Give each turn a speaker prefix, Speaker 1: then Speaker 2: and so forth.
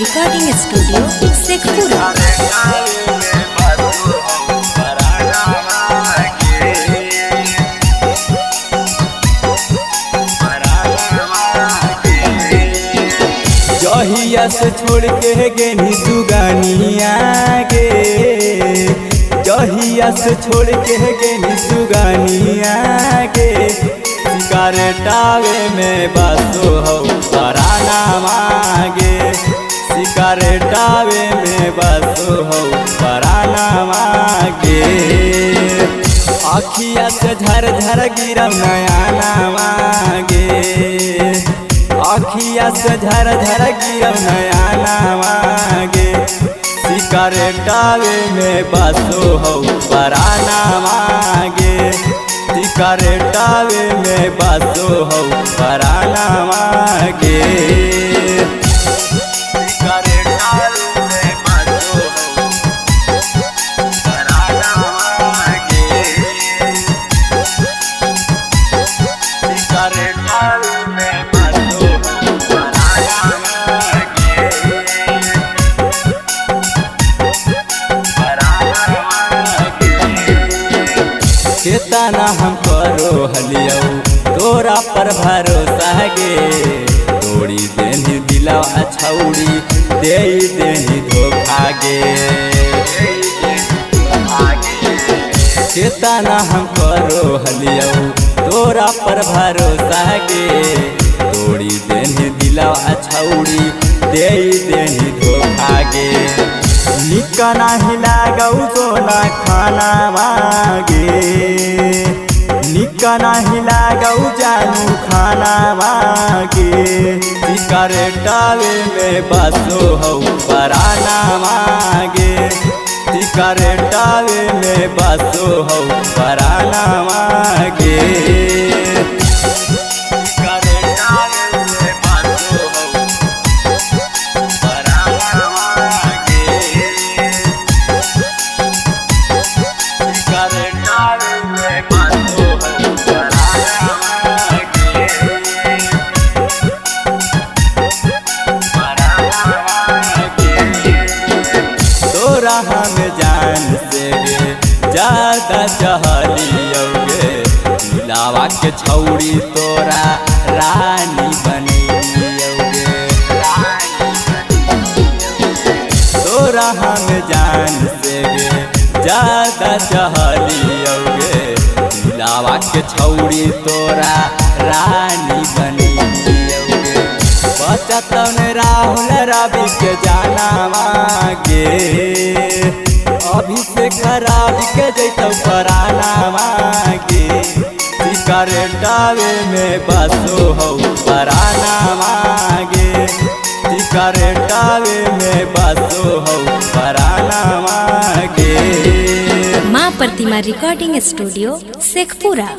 Speaker 1: Recording studio Sheikhpura.
Speaker 2: जहिया से छोड़ के गेनी सुगानिया गे, जहिया से छोड़ के गेनी सुगानिया गे, शिकार टावे में बसो हो पराना मांगे, शिकार टावे में बसो हो पराना मांगे। आखिया से झर झर गिरम नया मांगे, आखिया से झर झर गिरम नया मांगे, शिकार टावे में बसो हो पराना मांगे, शिकार टावे में बसो हो पराना मांगे, शिकार टावे में बसो हो पराना मांगे, शिकार टावे में बसो हो पराना मांगे, पराना मांगे। केतना हम करो हलियो तोरा पर भरोसा गे, तोड़ी देनी दिलवा छौड़ी दे देनी धोखा गे, केतना हम करो हलियो तोरा पर भरोसा गे, तोड़ी देनी दिलवा छौड़ी दे देनी धोखा गे। निकना हिला गौ सोना खाना मांगे, निकना हिला गौ जानू खाना मांगे, शिकार टावे में बसो हो पराना मांगे, शिकार टावे में बसो हो पराना मांगे, शिकार टावे में बसो हो पराना मांगे, शिकार टावे में बसो हो पराना मांगे, पराना मांगे। तोरा हम जान से गे ज्यादा चहलियोगे, दिलावा के छौड़ी तोरा रानी बनियोगे, तोरा हम जान से गे ज्यादा चहलियोगे, दिलावा के छौड़ी तोरा रानी बनियोगे। बचतन राहुल रवि के जाना मांगे, अभिषेक खराब के जैतो पराना मांगे, शिकार टावे में बसो हो पराना मांगे, शिकार टावे में बसो हो पराना मांगे।
Speaker 1: माँ प्रतिमा रिकॉर्डिंग स्टूडियो शेखपुरा।